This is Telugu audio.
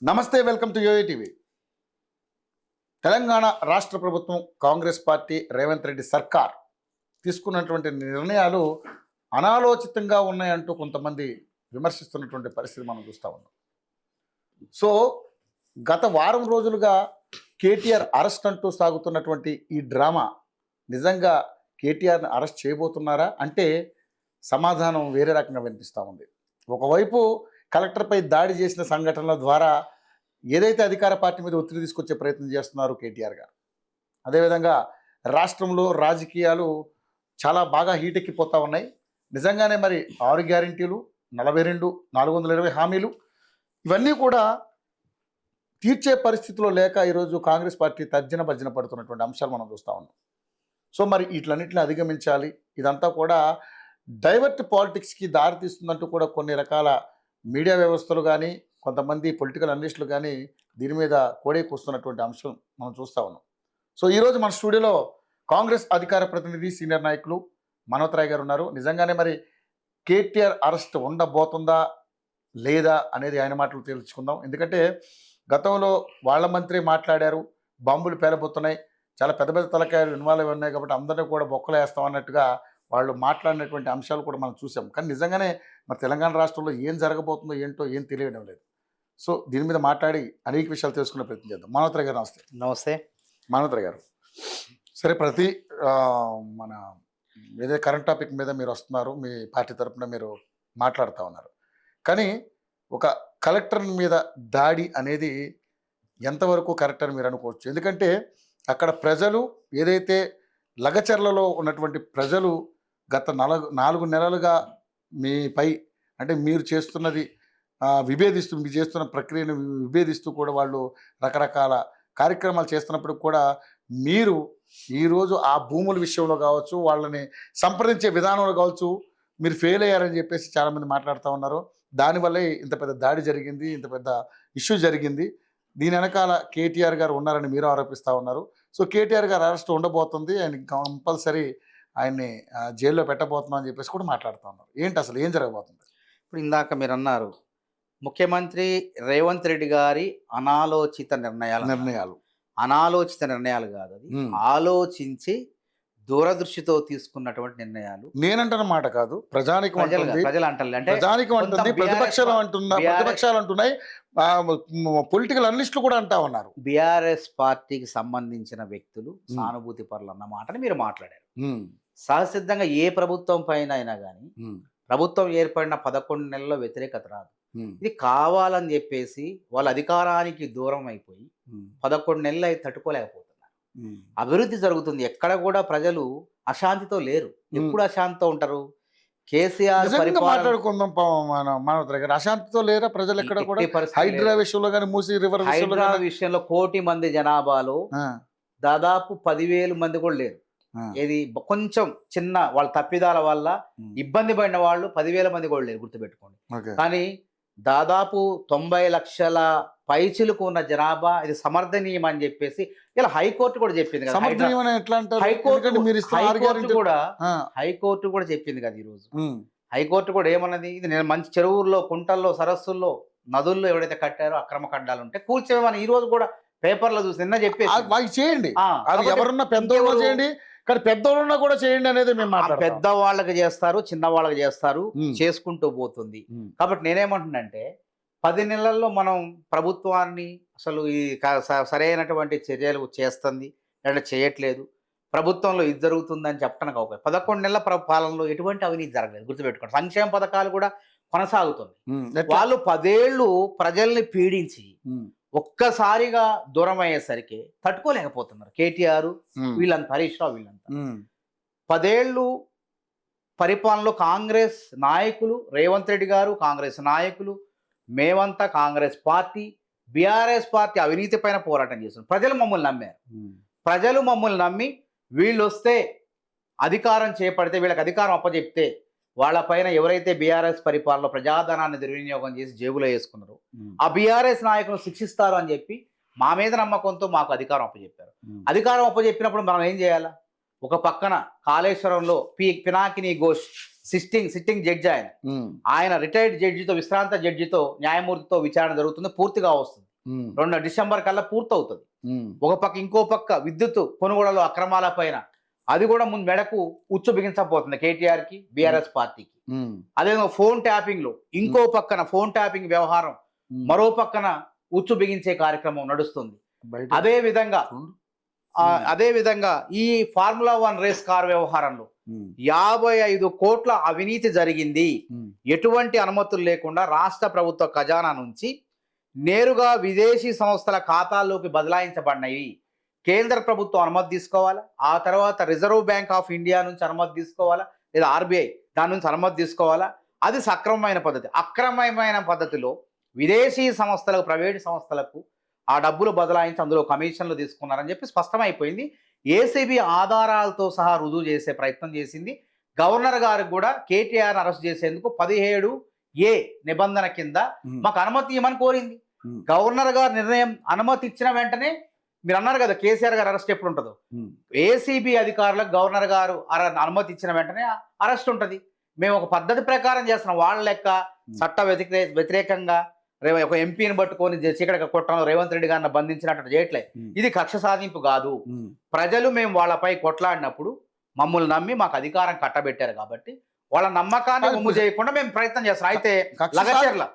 నమస్తే, welcome to YoYo TV. Telangana రాష్ట్ర ప్రభుత్వం, కాంగ్రెస్ పార్టీ, రేవంత్ రెడ్డి సర్కార్ తీసుకున్నటువంటి నిర్ణయాలు అనాలోచితంగా ఉన్నాయంటూ కొంతమంది విమర్శిస్తున్నటువంటి పరిస్థితి మనం చూస్తూ ఉన్నాం. సో గత వారం రోజులుగా కేటీఆర్ అరెస్ట్ అంటూ సాగుతున్నటువంటి ఈ డ్రామా నిజంగా కేటీఆర్ని అరెస్ట్ చేయబోతున్నారా అంటే సమాధానం వేరే రకంగా వినిపిస్తూ ఉంది. ఒకవైపు కలెక్టర్పై దాడి చేసిన సంఘటనల ద్వారా ఏదైతే అధికార పార్టీ మీద ఒత్తిడి తీసుకొచ్చే ప్రయత్నం చేస్తున్నారు కేటీఆర్ గారు, అదేవిధంగా రాష్ట్రంలో రాజకీయాలు చాలా బాగా హీటెక్కిపోతూ ఉన్నాయి. నిజంగానే మరి 6 గ్యారెంటీలు, 42, 420 హామీలు ఇవన్నీ కూడా తీర్చే పరిస్థితిలో లేక ఈరోజు కాంగ్రెస్ పార్టీ తర్జన భర్జన పడుతున్నటువంటి అంశాలు మనం చూస్తూ ఉన్నాం. సో మరి వీటిలన్నింటిని అధిగమించాలి, ఇదంతా కూడా డైవర్ట్ పాలిటిక్స్కి దారితీస్తుందంటూ కూడా కొన్ని రకాల మీడియా వ్యవస్థలు కానీ కొంతమంది పొలిటికల్ అనలిస్టులు కానీ దీని మీద కోడేకొస్తున్నటువంటి అంశం మనం చూస్తూ ఉన్నాం. సో ఈరోజు మన స్టూడియోలో కాంగ్రెస్ అధికార ప్రతినిధి, సీనియర్ నాయకులు మనోత్ రాయ్ గారు ఉన్నారు. నిజంగానే మరి కేటీఆర్ అరెస్ట్ ఉండబోతుందా లేదా అనేది ఆయన మాటలు తేల్చుకుందాం. ఎందుకంటే గతంలో వాళ్ళ మంత్రి మాట్లాడారు, బాంబులు పేలబోతున్నాయి, చాలా పెద్ద పెద్ద తలకాయలు ఇన్వాల్వ్ ఉన్నాయి కాబట్టి అందరినీ కూడా బొక్కలు వేస్తాం అన్నట్టుగా వాళ్ళు మాట్లాడినటువంటి అంశాలు కూడా మనం చూసాం. కానీ నిజంగానే మరి తెలంగాణ రాష్ట్రంలో ఏం జరగబోతుందో ఏంటో ఏం తెలియడం లేదు. సో దీని మీద మాట్లాడి అనేక విషయాలు తెలుసుకునే ప్రయత్నం చేద్దాం. మనోత్ రాయ్ గారు నమస్తే. నమస్తే మనోత్ రాయ్ గారు, సరే ప్రతి మన ఏదైతే కరెంట్ టాపిక్ మీద మీరు వస్తున్నారు, మీ పార్టీ తరఫున మీరు మాట్లాడుతూ ఉన్నారు. కానీ ఒక కలెక్టర్ మీద దాడి అనేది ఎంతవరకు కరెక్ట్ అని మీరు అనుకోవచ్చు? ఎందుకంటే అక్కడ ప్రజలు ఏదైతే లగచర్లలో ఉన్నటువంటి ప్రజలు గత 4 నెలలుగా మీపై అంటే మీరు చేస్తున్నది విభేదిస్తూ, మీరు చేస్తున్న ప్రక్రియను విభేదిస్తూ కూడా వాళ్ళు రకరకాల కార్యక్రమాలు చేస్తున్నప్పుడు కూడా మీరు ఈరోజు ఆ భూముల విషయంలో కావచ్చు, వాళ్ళని సంప్రదించే విధానంలో కావచ్చు, మీరు ఫెయిల్ అయ్యారని చెప్పేసి చాలామంది మాట్లాడుతూ ఉన్నారు. దానివల్లే ఇంత పెద్ద దాడి జరిగింది, ఇంత పెద్ద ఇష్యూ జరిగింది. దీని వెనకాల కేటీఆర్ గారు ఉన్నారని మీరు ఆరోపిస్తూ ఉన్నారు. సో కేటీఆర్ గారు అరెస్ట్ ఉండబోతుంది, ఆయన కంపల్సరీ ఆయన్ని జైల్లో పెట్టబోతున్నాం అని చెప్పేసి కూడా మాట్లాడుతూ ఉన్నారు. ఏంటి అసలు ఏం జరగబోతుంది? ఇప్పుడు ఇందాక మీరు అన్నారు ముఖ్యమంత్రి రేవంత్ రెడ్డి గారి అనాలోచిత నిర్ణయాలు కాదు, అది ఆలోచించి దూరదృష్టితో తీసుకున్నటువంటి నిర్ణయాలు. నేనంటున్న మాట కాదు, ప్రజలు అంటుంది, ప్రతిపక్షాలు అంటున్నాయి, పొలిటికల్ అనలిస్టులు కూడా అంటా ఉన్నారు. బీఆర్ఎస్ పార్టీకి సంబంధించిన వ్యక్తులు సానుభూతి పరులు అన్న మాటని మీరు మాట్లాడారు. సహసిద్ధంగా ఏ ప్రభుత్వం పైన అయినా కానీ ప్రభుత్వం ఏర్పడిన 11 నెలల్లో వ్యతిరేకత రాదు. ఇది కావాలని చెప్పేసి వాళ్ళ అధికారానికి దూరం అయిపోయి 11 నెలలు అయితే తట్టుకోలేకపోతున్నారు. అభివృద్ధి జరుగుతుంది, ఎక్కడ కూడా ప్రజలు అశాంతితో లేరు. ఎప్పుడు అశాంతితో ఉంటారు? కేసీఆర్ మాట్లాడుకుందాం మనోత్ రాయ్ గారు, అశాంతితో లేరా ప్రజలు ఎక్కడ కూడా? హైడ్రా విషయంలో కానీ, మూసీ రివర్ విషయంలో 1 కోటి మంది జనాభాలో దాదాపు 10,000 మంది కూడా లేరు. ఏది కొంచెం చిన్న వాళ్ళ తప్పిదాల వల్ల ఇబ్బంది పడిన వాళ్ళు 10,000 మంది కూడా లేరు, గుర్తుపెట్టుకోండి. కానీ దాదాపు 90 లక్షల పైచిలకు ఉన్న జనాభా ఇది సమర్థనీయం అని చెప్పేసి ఇలా హైకోర్టు కూడా చెప్పింది కదా. హైకోర్టు కూడా చెప్పింది కదా ఈరోజు. హైకోర్టు కూడా ఏమన్నది, ఇది నేను మంచి చెరువుల్లో, కుంటల్లో, సరస్సుల్లో, నదుల్లో ఎవరైతే కట్టారో అక్రమ కడ్డాలు ఉంటే కూల్చేమని ఈ రోజు కూడా పేపర్లో చూసి నిన్న చెప్పేసి చేయండి, ఎవరున్నా పెద్దవాళ్ళు చేయండి, కానీ పెద్దవాళ్ళన్నా కూడా చేయండి అనేది మేము మాట్లాడతాం. పెద్దవాళ్ళకి చేస్తారు, చిన్న వాళ్ళకి చేస్తారు, చేసుకుంటూ పోతుంది. కాబట్టి నేనేమంటున్నానంటే 10 నెలల్లో మనం ప్రభుత్వాన్ని అసలు ఈ సరైనటువంటి చర్యలు చేస్తుంది లేదా చేయట్లేదు, ప్రభుత్వంలో ఇది జరుగుతుందని చెప్పడానికి ఒక 11 నెలల పాలనలో ఎటువంటి అవినీతి జరగలేదు, గుర్తుపెట్టుకోండి. సంక్షేమ పథకాలు కూడా కొనసాగుతుంది. వాళ్ళు 10 ఏళ్ళు ప్రజల్ని పీడించి ఒక్కసారిగా దూరం అయ్యేసరికి తట్టుకోలేకపోతున్నారు కేటీఆర్, వీళ్ళంతా హరీష్ రావు, వీళ్ళంతా 10 ఏళ్ళు పరిపాలనలో కాంగ్రెస్ నాయకులు, రేవంత్ రెడ్డి గారు, కాంగ్రెస్ నాయకులు, మేమంతా కాంగ్రెస్ పార్టీ, బీఆర్ఎస్ పార్టీ అవినీతి పైన పోరాటం చేస్తున్నారు. ప్రజలు మమ్మల్ని నమ్మారు. ప్రజలు మమ్మల్ని నమ్మి వీళ్ళు వస్తే అధికారం చేపడితే, వీళ్ళకి అధికారం అప్పచెప్తే వాళ్ళపైన ఎవరైతే బీఆర్ఎస్ పరిపాలనలో ప్రజాధనాన్ని దుర్వినియోగం చేసి జేబులో వేసుకున్నారో ఆ బీఆర్ఎస్ నాయకులు శిక్షిస్తారు అని చెప్పి మా మీద నమ్మకంతో మాకు అధికారం అప్పచెప్పారు. అధికారం అప్పచెప్పినప్పుడు మనం ఏం చేయాలా? ఒక పక్కన కాళేశ్వరంలో పినాకిని ఘోష్ సిట్టింగ్ జడ్జి ఆయన రిటైర్డ్ జడ్జితో విశ్రాంత జడ్జితో న్యాయమూర్తితో విచారణ జరుగుతుంది, పూర్తిగా వస్తుంది. 2 డిసెంబర్ కల్లా పూర్తవుతుంది. ఒక పక్క ఇంకో పక్క విద్యుత్ కొనుగోళ్లలో అక్రమాల పైన అది కూడా ముందు మెడకు ఉచ్చు బిగించబోతుంది కేటీఆర్కి, బీఆర్ఎస్ పార్టీకి. అదేవిధంగా ఫోన్ ట్యాపింగ్ లో ఇంకో పక్కన ఫోన్ ట్యాపింగ్ వ్యవహారం, మరో పక్కన ఉచ్చు బిగించే కార్యక్రమం నడుస్తుంది. అదే విధంగా ఈ ఫార్ములా 1 రేస్ కార్ వ్యవహారంలో 55 కోట్ల అవినీతి జరిగింది. ఎటువంటి అనుమతులు లేకుండా రాష్ట్ర ప్రభుత్వ ఖజానా నుంచి నేరుగా విదేశీ సంస్థల ఖాతాల్లోకి బదలాయించబడినవి. కేంద్ర ప్రభుత్వం అనుమతి తీసుకోవాలా, ఆ తర్వాత రిజర్వ్ బ్యాంక్ ఆఫ్ ఇండియా నుంచి అనుమతి తీసుకోవాలా, లేదా ఆర్బీఐ దాని నుంచి అనుమతి తీసుకోవాలా. అది సక్రమమైన పద్ధతి. అక్రమమైన పద్ధతిలో విదేశీ సంస్థలకు, ప్రైవేటు సంస్థలకు ఆ డబ్బులు బదలాయించి అందులో కమిషన్లు తీసుకున్నారని చెప్పి స్పష్టమైపోయింది. ఏసీబీ ఆధారాలతో సహా రుజువు చేసే ప్రయత్నం చేసింది. గవర్నర్ గారికి కూడా కేటీఆర్ అరెస్ట్ చేసేందుకు 17A నిబంధన కింద మాకు అనుమతి ఇవ్వమని కోరింది. గవర్నర్ గారు నిర్ణయం అనుమతి ఇచ్చిన వెంటనే, మీరు అన్నారు కదా కేసీఆర్ గారు అరెస్ట్ ఎప్పుడు ఉంటుందో, ఏసీబీ అధికారులకు గవర్నర్ గారు అనుమతి ఇచ్చిన వెంటనే అరెస్ట్ ఉంటుంది. మేము ఒక పద్ధతి ప్రకారం చేస్తున్నాం. వాళ్ళ లెక్క చట్ట వ్యతిరేకంగా ఒక ఎంపీని పట్టుకొని చీకటి కొట్టడం, రేవంత్ రెడ్డి గారిని బంధించినట్టు చేయట్లే. ఇది కక్ష సాధింపు కాదు. ప్రజలు మేము వాళ్ళపై కొట్లాడినప్పుడు మమ్మల్ని నమ్మి మాకు అధికారం కట్టబెట్టారు కాబట్టి వాళ్ళ నమ్మకాన్ని ఒమ్ము చేయకుండా మేము ప్రయత్నం చేస్తాం. అయితే లగచర్ల